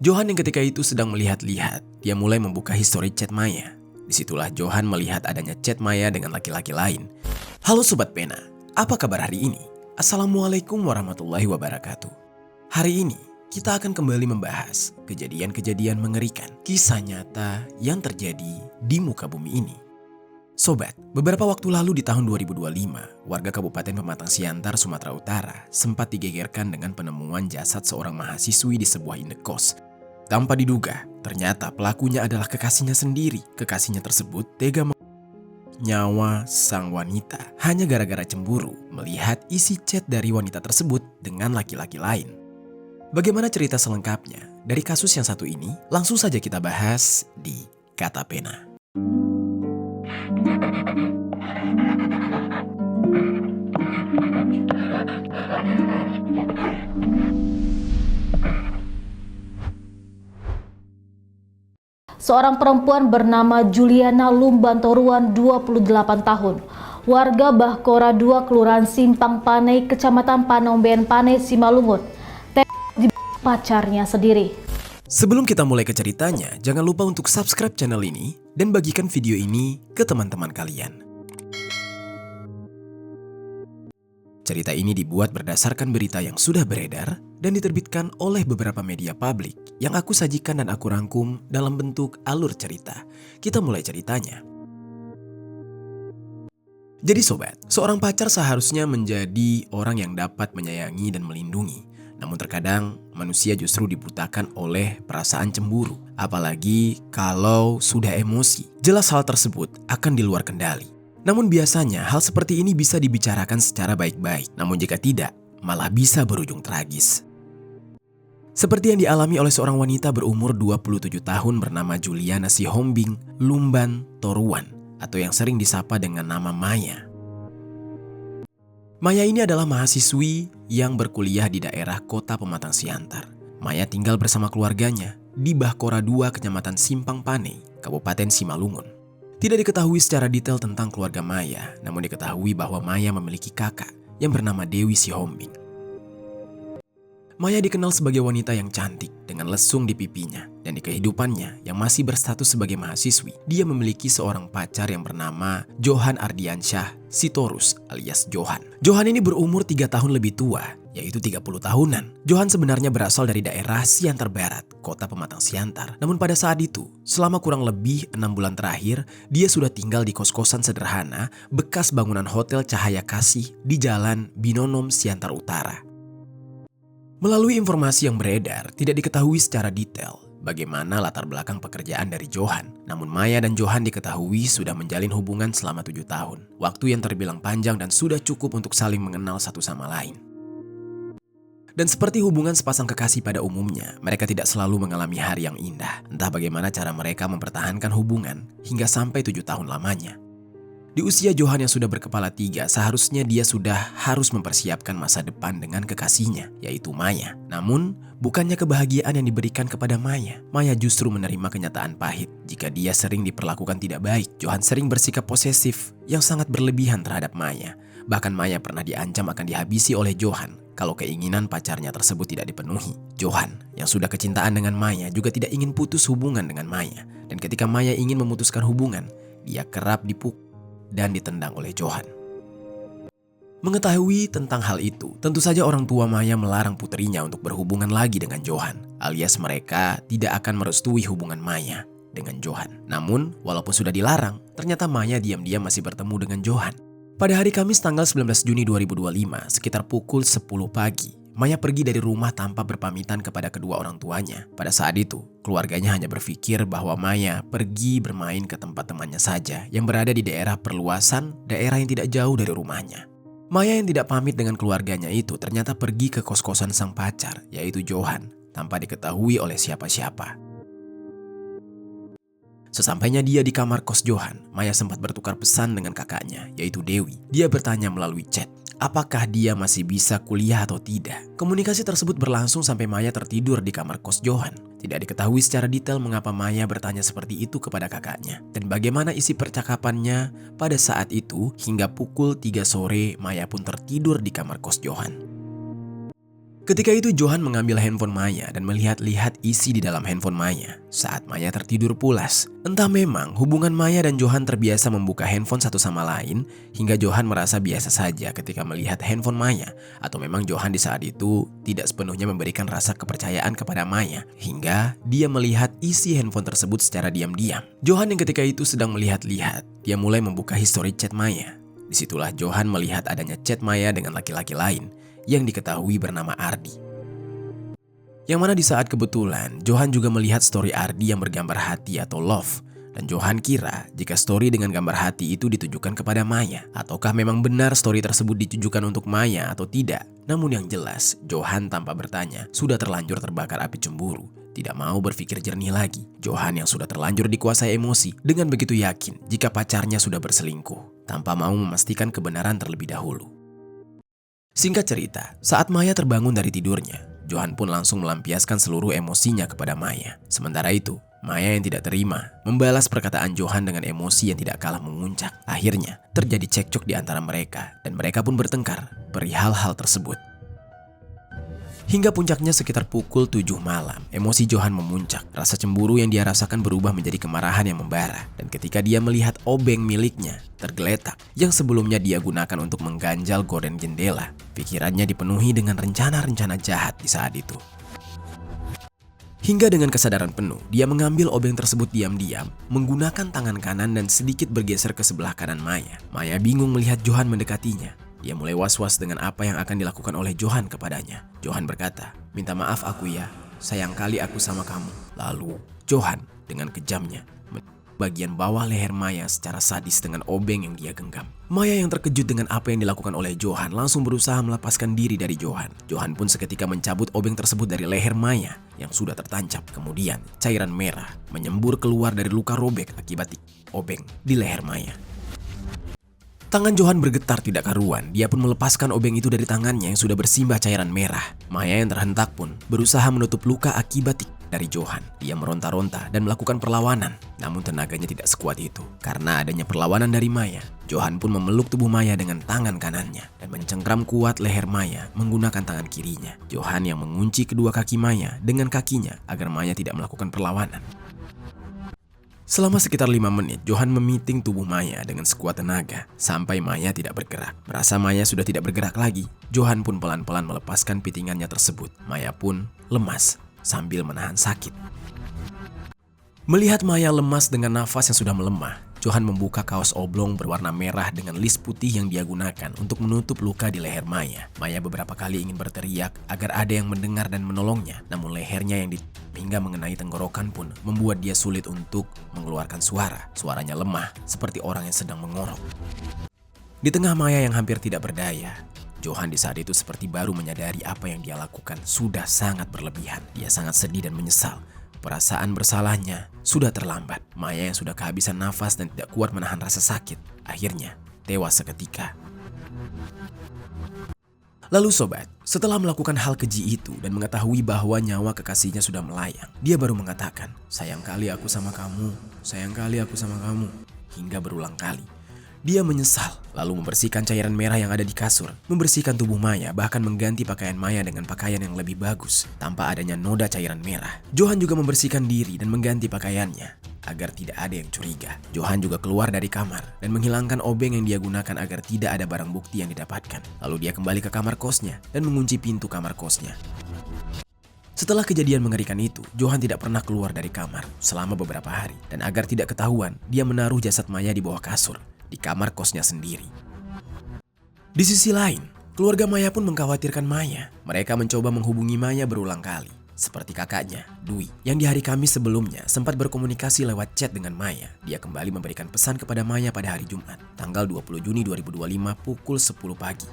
Johan yang ketika itu sedang melihat-lihat, dia mulai membuka histori chat Maya. Disitulah Johan melihat adanya chat Maya dengan laki-laki lain. Halo Sobat Pena, apa kabar hari ini? Assalamualaikum warahmatullahi wabarakatuh. Hari ini kita akan kembali membahas kejadian-kejadian mengerikan, kisah nyata yang terjadi di muka bumi ini. Sobat, beberapa waktu lalu di tahun 2025, warga Kabupaten Pematang Siantar, Sumatera Utara sempat digegerkan dengan penemuan jasad seorang mahasiswi di sebuah indekos. Tanpa diduga, ternyata pelakunya adalah kekasihnya sendiri. Kekasihnya tersebut tega nyawa sang wanita hanya gara-gara cemburu melihat isi chat dari wanita tersebut dengan laki-laki lain. Bagaimana cerita selengkapnya dari kasus yang satu ini? Langsung saja kita bahas di Kata Pena. Seorang perempuan bernama Juliana Lumban Toruan, 28 tahun, warga Bahkora 2, Kelurahan Simpang Panai, Kecamatan Panombean Panai, Simalungun, di pacarnya sendiri. Sebelum kita mulai ke ceritanya, jangan lupa untuk subscribe channel ini dan bagikan video ini ke teman-teman kalian. Cerita ini dibuat berdasarkan berita yang sudah beredar dan diterbitkan oleh beberapa media publik yang aku sajikan dan aku rangkum dalam bentuk alur cerita. Kita mulai ceritanya. Jadi sobat, seorang pacar seharusnya menjadi orang yang dapat menyayangi dan melindungi. Namun terkadang manusia justru dibutakan oleh perasaan cemburu. Apalagi kalau sudah emosi. Jelas hal tersebut akan di luar kendali. Namun biasanya hal seperti ini bisa dibicarakan secara baik-baik. Namun jika tidak, malah bisa berujung tragis. Seperti yang dialami oleh seorang wanita berumur 27 tahun bernama Juliana Sihombing Lumban Toruan atau yang sering disapa dengan nama Maya. Maya ini adalah mahasiswi yang berkuliah di daerah kota Pematang Siantar. Maya tinggal bersama keluarganya di Bahkora 2, Kecamatan Simpang Panai, Kabupaten Simalungun. Tidak diketahui secara detail tentang keluarga Maya, namun diketahui bahwa Maya memiliki kakak yang bernama Dewi Sihombing. Maya dikenal sebagai wanita yang cantik dengan lesung di pipinya, dan di kehidupannya yang masih berstatus sebagai mahasiswi, dia memiliki seorang pacar yang bernama Johan Ardiansyah Sitorus alias Johan. Johan ini berumur 3 tahun lebih tua, yaitu 30 tahunan. Johan sebenarnya berasal dari daerah Siantar Barat, kota Pematang Siantar. Namun pada saat itu, selama kurang lebih 6 bulan terakhir, dia sudah tinggal di kos-kosan sederhana bekas bangunan Hotel Cahaya Kasih di Jalan Binonom, Siantar Utara. Melalui informasi yang beredar, tidak diketahui secara detail bagaimana latar belakang pekerjaan dari Johan. Namun Maya dan Johan diketahui sudah menjalin hubungan selama 7 tahun. Waktu yang terbilang panjang dan sudah cukup untuk saling mengenal satu sama lain. Dan seperti hubungan sepasang kekasih pada umumnya, mereka tidak selalu mengalami hari yang indah. Entah bagaimana cara mereka mempertahankan hubungan hingga sampai 7 tahun lamanya. Di usia Johan yang sudah berkepala 3, seharusnya dia sudah harus mempersiapkan masa depan dengan kekasihnya, yaitu Maya. Namun, bukannya kebahagiaan yang diberikan kepada Maya. Maya justru menerima kenyataan pahit. Jika dia sering diperlakukan tidak baik, Johan sering bersikap posesif yang sangat berlebihan terhadap Maya. Bahkan Maya pernah diancam akan dihabisi oleh Johan kalau keinginan pacarnya tersebut tidak dipenuhi. Johan yang sudah kecintaan dengan Maya juga tidak ingin putus hubungan dengan Maya. Dan ketika Maya ingin memutuskan hubungan, dia kerap dipukul dan ditendang oleh Johan. Mengetahui tentang hal itu, tentu saja orang tua Maya melarang putrinya untuk berhubungan lagi dengan Johan, alias mereka tidak akan merestui hubungan Maya dengan Johan. Namun, walaupun sudah dilarang, ternyata Maya diam-diam masih bertemu dengan Johan. Pada hari Kamis tanggal 19 Juni 2025, sekitar pukul 10 pagi, Maya pergi dari rumah tanpa berpamitan kepada kedua orang tuanya. Pada saat itu, keluarganya hanya berpikir bahwa Maya pergi bermain ke tempat temannya saja yang berada di daerah perluasan, daerah yang tidak jauh dari rumahnya. Maya yang tidak pamit dengan keluarganya itu ternyata pergi ke kos-kosan sang pacar, yaitu Johan, tanpa diketahui oleh siapa-siapa. Sesampainya dia di kamar kos Johan, Maya sempat bertukar pesan dengan kakaknya, yaitu Dewi. Dia bertanya melalui chat, apakah dia masih bisa kuliah atau tidak. Komunikasi tersebut berlangsung sampai Maya tertidur di kamar kos Johan. Tidak diketahui secara detail mengapa Maya bertanya seperti itu kepada kakaknya. Dan bagaimana isi percakapannya pada saat itu hingga pukul 3 sore Maya pun tertidur di kamar kos Johan. Ketika itu Johan mengambil handphone Maya dan melihat-lihat isi di dalam handphone Maya saat Maya tertidur pulas. Entah memang hubungan Maya dan Johan terbiasa membuka handphone satu sama lain hingga Johan merasa biasa saja ketika melihat handphone Maya, atau memang Johan di saat itu tidak sepenuhnya memberikan rasa kepercayaan kepada Maya hingga dia melihat isi handphone tersebut secara diam-diam. Johan yang ketika itu sedang melihat-lihat, dia mulai membuka histori chat Maya. Disitulah Johan melihat adanya chat Maya dengan laki-laki lain yang diketahui bernama Ardi. Yang mana di saat kebetulan Johan juga melihat story Ardi yang bergambar hati atau love, dan Johan kira jika story dengan gambar hati itu ditujukan kepada Maya, ataukah memang benar story tersebut ditujukan untuk Maya atau tidak. Namun yang jelas Johan tanpa bertanya sudah terlanjur terbakar api cemburu. Tidak mau berpikir jernih lagi, Johan yang sudah terlanjur dikuasai emosi dengan begitu yakin jika pacarnya sudah berselingkuh, tanpa mau memastikan kebenaran terlebih dahulu. Singkat cerita, saat Maya terbangun dari tidurnya, Johan pun langsung melampiaskan seluruh emosinya kepada Maya. Sementara itu, Maya yang tidak terima membalas perkataan Johan dengan emosi yang tidak kalah memuncak. Akhirnya, terjadi cekcok di antara mereka dan mereka pun bertengkar perihal hal tersebut. Hingga puncaknya sekitar pukul 7 malam, emosi Johan memuncak. Rasa cemburu yang dia rasakan berubah menjadi kemarahan yang membara. Dan ketika dia melihat obeng miliknya tergeletak yang sebelumnya dia gunakan untuk mengganjal gorden jendela, pikirannya dipenuhi dengan rencana-rencana jahat di saat itu. Hingga dengan kesadaran penuh, dia mengambil obeng tersebut diam-diam, menggunakan tangan kanan dan sedikit bergeser ke sebelah kanan Maya. Maya bingung melihat Johan mendekatinya. Dia mulai was-was dengan apa yang akan dilakukan oleh Johan kepadanya. Johan berkata, "Minta maaf aku ya, sayang kali aku sama kamu." Lalu, Johan dengan kejamnya bagian bawah leher Maya secara sadis dengan obeng yang dia genggam. Maya yang terkejut dengan apa yang dilakukan oleh Johan langsung berusaha melepaskan diri dari Johan. Johan pun seketika mencabut obeng tersebut dari leher Maya yang sudah tertancap. Kemudian, cairan merah menyembur keluar dari luka robek akibat obeng di leher Maya. Tangan Johan bergetar tidak karuan, dia pun melepaskan obeng itu dari tangannya yang sudah bersimbah cairan merah. Maya yang terhentak pun berusaha menutup luka akibat dari Johan. Dia meronta-ronta dan melakukan perlawanan, namun tenaganya tidak sekuat itu. Karena adanya perlawanan dari Maya, Johan pun memeluk tubuh Maya dengan tangan kanannya dan mencengkram kuat leher Maya menggunakan tangan kirinya. Johan yang mengunci kedua kaki Maya dengan kakinya agar Maya tidak melakukan perlawanan. Selama sekitar 5 menit, Johan memiting tubuh Maya dengan sekuat tenaga sampai Maya tidak bergerak. Merasa Maya sudah tidak bergerak lagi, Johan pun pelan-pelan melepaskan pitingannya tersebut. Maya pun lemas sambil menahan sakit. Melihat Maya lemas dengan nafas yang sudah melemah, Johan membuka kaos oblong berwarna merah dengan list putih yang dia gunakan untuk menutup luka di leher Maya. Maya beberapa kali ingin berteriak agar ada yang mendengar dan menolongnya, namun lehernya yang hingga mengenai tenggorokan pun membuat dia sulit untuk mengeluarkan suara. Suaranya lemah, seperti orang yang sedang mengorok. Di tengah Maya yang hampir tidak berdaya, Johan di saat itu seperti baru menyadari apa yang dia lakukan sudah sangat berlebihan. Dia sangat sedih dan menyesal. Perasaan bersalahnya sudah terlambat. Maya yang sudah kehabisan nafas dan tidak kuat menahan rasa sakit, akhirnya tewas seketika. Lalu sobat, setelah melakukan hal keji itu dan mengetahui bahwa nyawa kekasihnya sudah melayang, dia baru mengatakan, "Sayang kali aku sama kamu, sayang kali aku sama kamu," hingga berulang kali. Dia menyesal, lalu membersihkan cairan merah yang ada di kasur, membersihkan tubuh Maya, bahkan mengganti pakaian Maya dengan pakaian yang lebih bagus, tanpa adanya noda cairan merah. Johan juga membersihkan diri dan mengganti pakaiannya, agar tidak ada yang curiga. Johan juga keluar dari kamar dan menghilangkan obeng yang dia gunakan agar tidak ada barang bukti yang didapatkan. Lalu dia kembali ke kamar kosnya dan mengunci pintu kamar kosnya. Setelah kejadian mengerikan itu, Johan tidak pernah keluar dari kamar selama beberapa hari. Dan agar tidak ketahuan, dia menaruh jasad Maya di bawah kasur di kamar kosnya sendiri. Di sisi lain, keluarga Maya pun mengkhawatirkan Maya. Mereka mencoba menghubungi Maya berulang kali. Seperti kakaknya, Dwi, yang di hari Kamis sebelumnya sempat berkomunikasi lewat chat dengan Maya. Dia kembali memberikan pesan kepada Maya pada hari Jumat, tanggal 20 Juni 2025 pukul 10 pagi.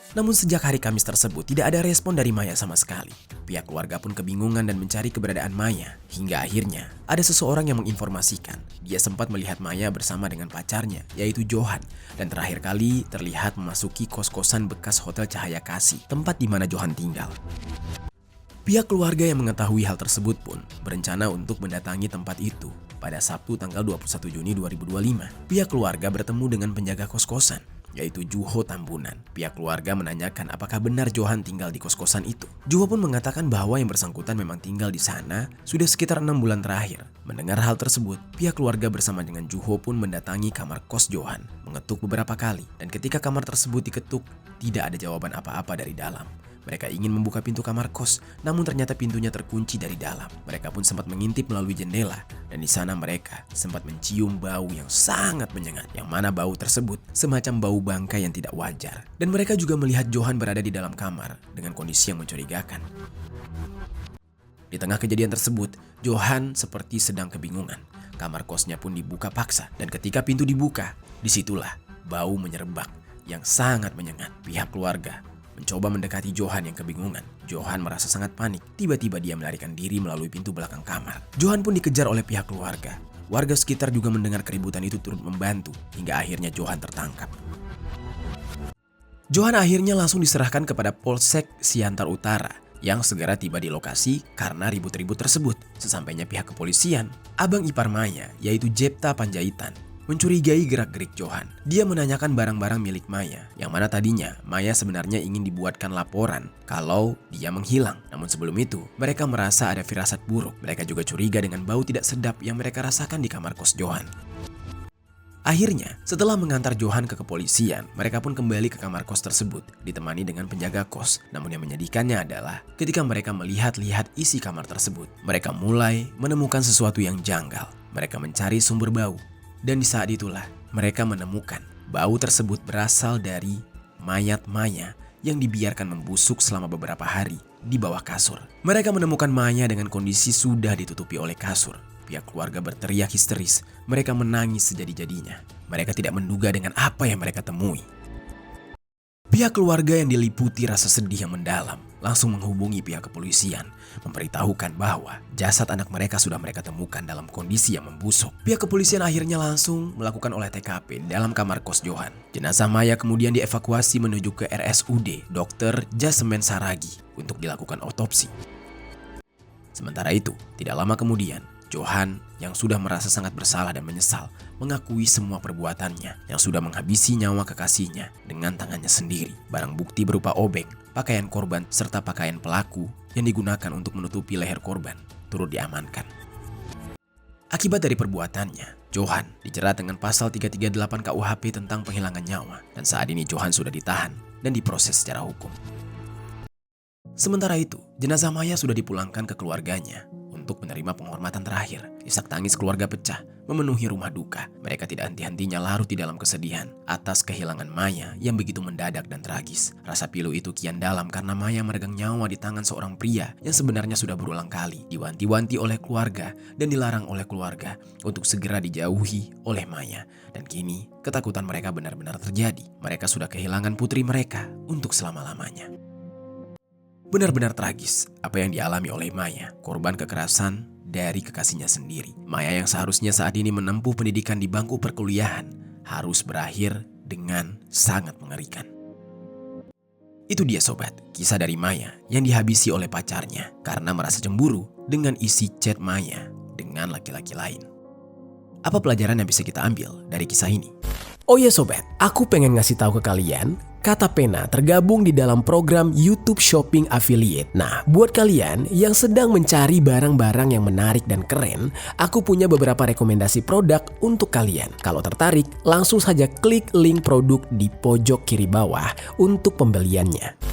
Namun sejak hari Kamis tersebut tidak ada respon dari Maya sama sekali. Pihak keluarga pun kebingungan dan mencari keberadaan Maya. Hingga akhirnya ada seseorang yang menginformasikan dia sempat melihat Maya bersama dengan pacarnya yaitu Johan. Dan terakhir kali terlihat memasuki kos-kosan bekas Hotel Cahaya Kasih, tempat di mana Johan tinggal. Pihak keluarga yang mengetahui hal tersebut pun berencana untuk mendatangi tempat itu. Pada Sabtu tanggal 21 Juni 2025, pihak keluarga bertemu dengan penjaga kos-kosan. yaitu Juho Tambunan. Pihak keluarga menanyakan apakah benar Johan tinggal di kos-kosan itu. Juho pun mengatakan bahwa yang bersangkutan memang tinggal di sana sudah sekitar 6 bulan terakhir. Mendengar hal tersebut, pihak keluarga bersama dengan Juho pun mendatangi kamar kos Johan, mengetuk beberapa kali, dan ketika kamar tersebut diketuk, tidak ada jawaban apa-apa dari dalam. Mereka ingin membuka pintu kamar kos, namun ternyata pintunya terkunci dari dalam. Mereka pun sempat mengintip melalui jendela, dan di sana mereka sempat mencium bau yang sangat menyengat, yang mana bau tersebut semacam bau bangkai yang tidak wajar. Dan mereka juga melihat Johan berada di dalam kamar dengan kondisi yang mencurigakan. Di tengah kejadian tersebut, Johan seperti sedang kebingungan. Kamar kosnya pun dibuka paksa, dan ketika pintu dibuka, disitulah bau menyerbak yang sangat menyengat. Pihak keluarga mencoba mendekati Johan yang kebingungan. Johan merasa sangat panik. Tiba-tiba dia melarikan diri melalui pintu belakang kamar. Johan pun dikejar oleh pihak keluarga. Warga sekitar juga mendengar keributan itu turut membantu, hingga akhirnya Johan tertangkap. Johan akhirnya langsung diserahkan kepada Polsek Siantar Utara yang segera tiba di lokasi karena ribut-ribut tersebut. Sesampainya pihak kepolisian, abang ipar Maya yaitu Jepta Panjaitan mencurigai gerak-gerik Johan. Dia menanyakan barang-barang milik Maya, yang mana tadinya Maya sebenarnya ingin dibuatkan laporan kalau dia menghilang. Namun sebelum itu, mereka merasa ada firasat buruk. Mereka juga curiga dengan bau tidak sedap yang mereka rasakan di kamar kos Johan. Akhirnya, setelah mengantar Johan ke kepolisian, mereka pun kembali ke kamar kos tersebut, ditemani dengan penjaga kos. Namun yang menyedihkannya adalah, ketika mereka melihat-lihat isi kamar tersebut, mereka mulai menemukan sesuatu yang janggal. Mereka mencari sumber bau. Dan di saat itulah mereka menemukan bau tersebut berasal dari mayat Maya yang dibiarkan membusuk selama beberapa hari di bawah kasur. Mereka menemukan Maya dengan kondisi sudah ditutupi oleh kasur. Pihak keluarga berteriak histeris. Mereka menangis sejadi-jadinya. Mereka tidak menduga dengan apa yang mereka temui. Pihak keluarga yang diliputi rasa sedih yang mendalam langsung menghubungi pihak kepolisian, memberitahukan bahwa jasad anak mereka sudah mereka temukan dalam kondisi yang membusuk. Pihak kepolisian akhirnya langsung melakukan olah TKP dalam kamar kos Johan. Jenazah Maya kemudian dievakuasi menuju ke RSUD Dr. Jasmen Saragi untuk dilakukan otopsi. Sementara itu, tidak lama kemudian, Johan yang sudah merasa sangat bersalah dan menyesal mengakui semua perbuatannya yang sudah menghabisi nyawa kekasihnya dengan tangannya sendiri. Barang bukti berupa obeng, pakaian korban, serta pakaian pelaku yang digunakan untuk menutupi leher korban turut diamankan. Akibat dari perbuatannya, Johan dijerat dengan pasal 338 KUHP tentang penghilangan nyawa, dan saat ini Johan sudah ditahan dan diproses secara hukum. Sementara itu, jenazah Maya sudah dipulangkan ke keluarganya untuk menerima penghormatan terakhir. Isak tangis keluarga pecah memenuhi rumah duka. Mereka tidak henti-hentinya larut di dalam kesedihan atas kehilangan Maya yang begitu mendadak dan tragis. Rasa pilu itu kian dalam karena Maya meregang nyawa di tangan seorang pria yang sebenarnya sudah berulang kali diwanti-wanti oleh keluarga dan dilarang oleh keluarga untuk segera dijauhi oleh Maya. Dan kini ketakutan mereka benar-benar terjadi. Mereka sudah kehilangan putri mereka untuk selama-lamanya. Benar-benar tragis apa yang dialami oleh Maya, korban kekerasan dari kekasihnya sendiri. Maya yang seharusnya saat ini menempuh pendidikan di bangku perkuliahan harus berakhir dengan sangat mengerikan. Itu dia sobat, kisah dari Maya yang dihabisi oleh pacarnya karena merasa cemburu dengan isi chat Maya dengan laki-laki lain. Apa pelajaran yang bisa kita ambil dari kisah ini? Oh ya sobat, aku pengen ngasih tahu ke kalian, Kata Pena tergabung di dalam program YouTube Shopping Affiliate. Nah, buat kalian yang sedang mencari barang-barang yang menarik dan keren, aku punya beberapa rekomendasi produk untuk kalian. Kalau tertarik, langsung saja klik link produk di pojok kiri bawah untuk pembeliannya.